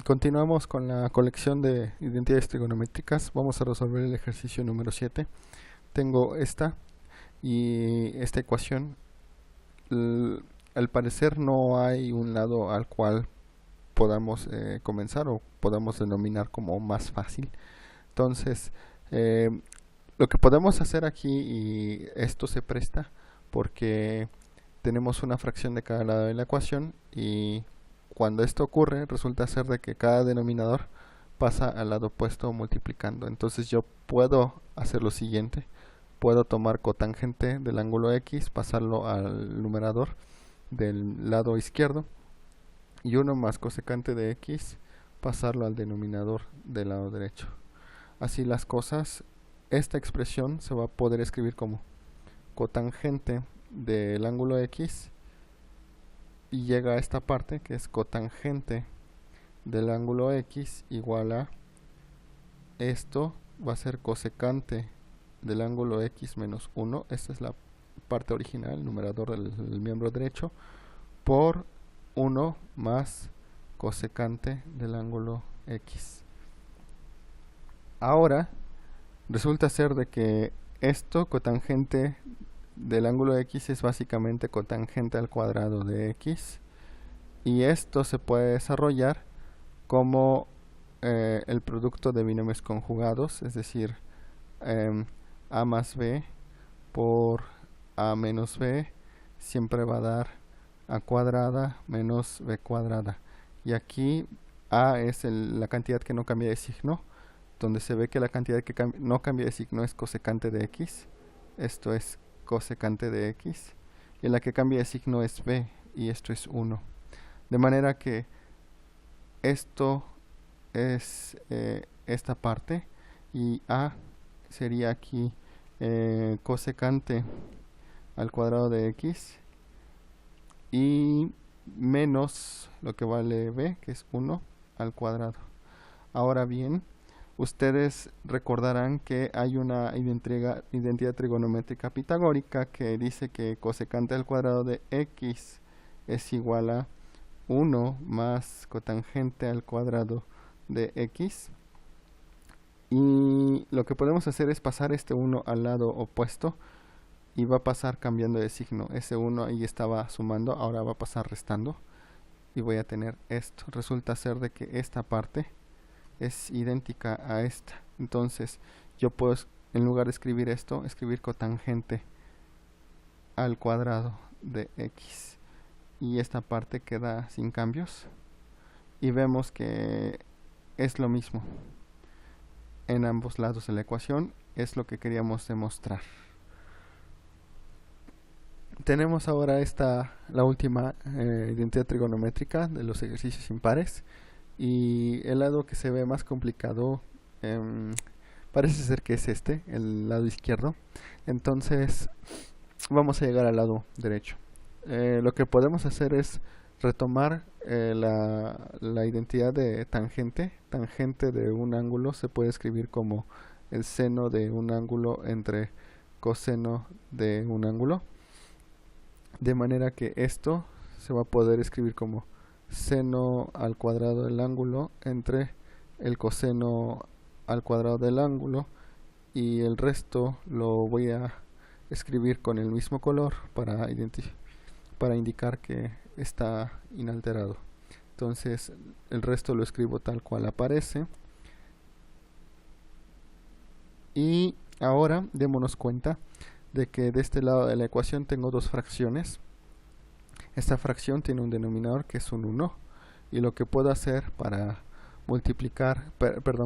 Continuamos con la colección de identidades trigonométricas. Vamos a resolver el ejercicio número 7. Tengo esta y esta ecuación. Al parecer no hay un lado al cual podamos comenzar o podamos denominar como más fácil. Entonces, eh, lo que podemos hacer aquí, y esto se presta porque tenemos una fracción de cada lado de la ecuación, y cuando esto ocurre resulta ser de que cada denominador pasa al lado opuesto multiplicando. Entonces yo puedo hacer lo siguiente: puedo tomar cotangente del ángulo x, pasarlo al numerador del lado izquierdo, y 1 más cosecante de x, pasarlo al denominador del lado derecho. Así las cosas, esta expresión se va a poder escribir como cotangente del ángulo x, y llega a esta parte que es cotangente del ángulo x igual a esto va a ser cosecante del ángulo x menos 1. Esta es la parte original, el numerador del miembro derecho, por 1 más cosecante del ángulo x. Ahora resulta ser de que esto, cotangente del ángulo x, es básicamente cotangente al cuadrado de x, y esto se puede desarrollar como el producto de binomios conjugados, es decir, a más b por a menos b siempre va a dar a cuadrada menos b cuadrada, y aquí a es la cantidad que no cambia de signo, donde se ve que la cantidad que no cambia de signo es cosecante de x. Esto es cosecante de x, y la que cambia de signo es b, y esto es 1. De manera que esto es esta parte, y a sería aquí cosecante al cuadrado de x, y menos lo que vale b, que es 1 al cuadrado. Ahora bien, ustedes recordarán que hay una identidad trigonométrica pitagórica que dice que cosecante al cuadrado de x es igual a 1 más cotangente al cuadrado de x, y lo que podemos hacer es pasar este 1 al lado opuesto, y va a pasar cambiando de signo. Ese 1 ahí estaba sumando, ahora va a pasar restando, y voy a tener esto. Resulta ser de que esta parte es idéntica a esta. Entonces yo puedo, en lugar de escribir esto, escribir cotangente al cuadrado de x, y esta parte queda sin cambios, y vemos que es lo mismo en ambos lados de la ecuación. Es lo que queríamos demostrar. Tenemos ahora la última identidad trigonométrica de los ejercicios impares, y el lado que se ve más complicado parece ser que es el lado izquierdo. Entonces vamos a llegar al lado derecho. Lo que podemos hacer es retomar la identidad de tangente. Tangente de un ángulo se puede escribir como el seno de un ángulo entre coseno de un ángulo, de manera que esto se va a poder escribir como seno al cuadrado del ángulo entre el coseno al cuadrado del ángulo, y el resto lo voy a escribir con el mismo color para indicar que está inalterado. Entonces el resto lo escribo tal cual aparece. Y ahora démonos cuenta de que de este lado de la ecuación tengo dos fracciones. Esta fracción tiene un denominador que es un 1, y lo que puedo hacer para multiplicar,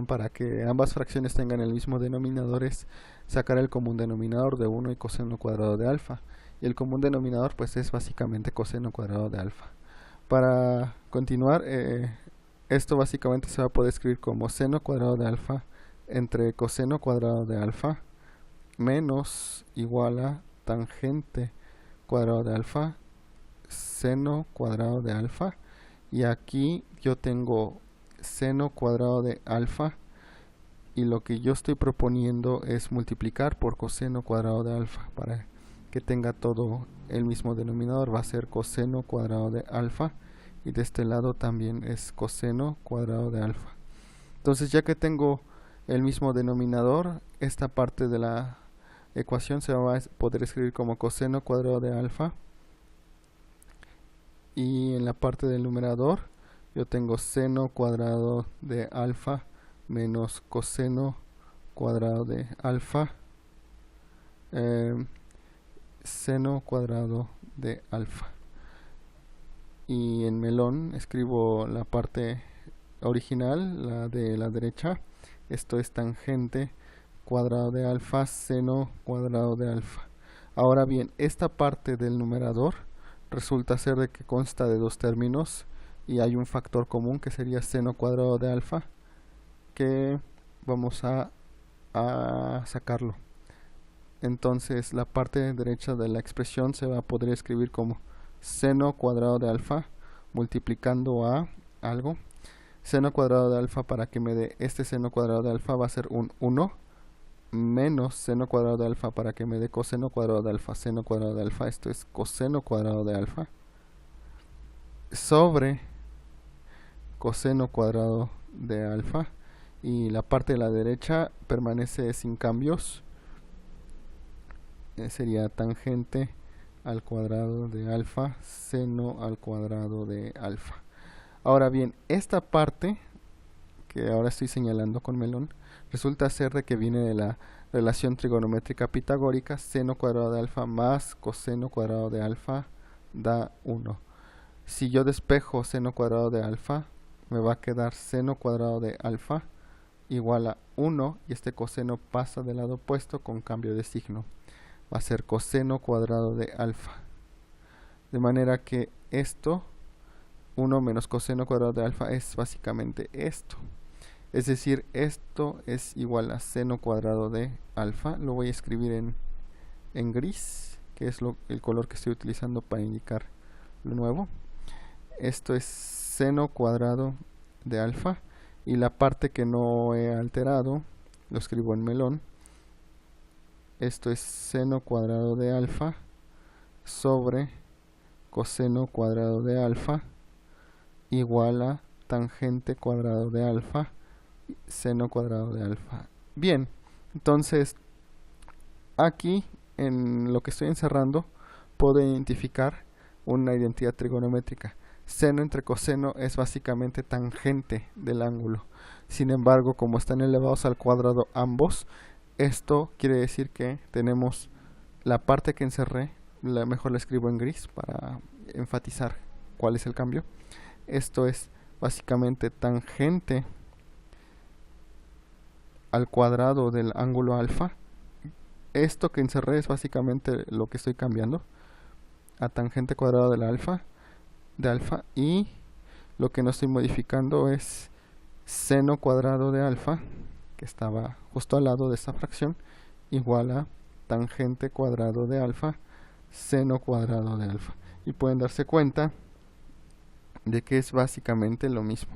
para que ambas fracciones tengan el mismo denominador, es sacar el común denominador de 1 y coseno cuadrado de alfa, y el común denominador pues es básicamente coseno cuadrado de alfa. Para continuar, esto básicamente se va a poder escribir como seno cuadrado de alfa entre coseno cuadrado de alfa menos igual a tangente cuadrado de alfa seno cuadrado de alfa, y aquí yo tengo seno cuadrado de alfa, y lo que yo estoy proponiendo es multiplicar por coseno cuadrado de alfa para que tenga todo el mismo denominador. Va a ser coseno cuadrado de alfa, y de este lado también es coseno cuadrado de alfa. Entonces, ya que tengo el mismo denominador, esta parte de la ecuación se va a poder escribir como coseno cuadrado de alfa, y en la parte del numerador yo tengo seno cuadrado de alfa menos coseno cuadrado de alfa, seno cuadrado de alfa. Y en melón escribo la parte original, la de la derecha. Esto es tangente cuadrado de alfa, seno cuadrado de alfa. Ahora bien, esta parte del numerador resulta ser de que consta de dos términos y hay un factor común que sería seno cuadrado de alfa, que vamos a sacarlo. Entonces la parte derecha de la expresión se va a poder escribir como seno cuadrado de alfa multiplicando a algo. Seno cuadrado de alfa, para que me dé este seno cuadrado de alfa, va a ser un 1 menos seno cuadrado de alfa para que me dé coseno cuadrado de alfa, seno cuadrado de alfa, esto es coseno cuadrado de alfa, sobre coseno cuadrado de alfa, y la parte de la derecha permanece sin cambios, sería tangente al cuadrado de alfa, seno al cuadrado de alfa. Ahora bien, esta parte que ahora estoy señalando con melón resulta ser de que viene de la relación trigonométrica pitagórica, seno cuadrado de alfa más coseno cuadrado de alfa da 1. Si yo despejo seno cuadrado de alfa, me va a quedar seno cuadrado de alfa igual a 1, y este coseno pasa del lado opuesto con cambio de signo. Va a ser coseno cuadrado de alfa. De manera que esto, 1 menos coseno cuadrado de alfa, es básicamente esto. Es decir, esto es igual a seno cuadrado de alfa. Lo voy a escribir en gris, que es el color que estoy utilizando para indicar lo nuevo. Esto es seno cuadrado de alfa, y la parte que no he alterado lo escribo en melón. Esto es seno cuadrado de alfa sobre coseno cuadrado de alfa igual a tangente cuadrado de alfa, seno cuadrado de alfa. Bien, entonces aquí en lo que estoy encerrando puedo identificar una identidad trigonométrica. Seno entre coseno es básicamente tangente del ángulo. Sin embargo, como están elevados al cuadrado ambos, esto quiere decir que tenemos la parte que encerré, mejor la escribo en gris para enfatizar cuál es el cambio. Esto es básicamente tangente al cuadrado del ángulo alfa. Esto que encerré es básicamente lo que estoy cambiando a tangente cuadrado del alfa, y lo que no estoy modificando es seno cuadrado de alfa, que estaba justo al lado de esta fracción, igual a tangente cuadrado de alfa, seno cuadrado de alfa. Y pueden darse cuenta de que es básicamente lo mismo,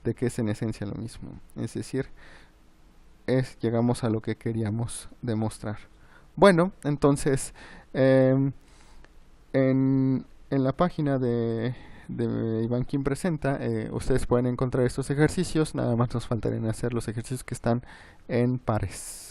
de que es en esencia lo mismo. Es decir, llegamos a lo que queríamos demostrar. Bueno, entonces en la página de Iván Kim Presenta, ustedes pueden encontrar estos ejercicios. Nada más nos faltarían hacer los ejercicios que están en pares.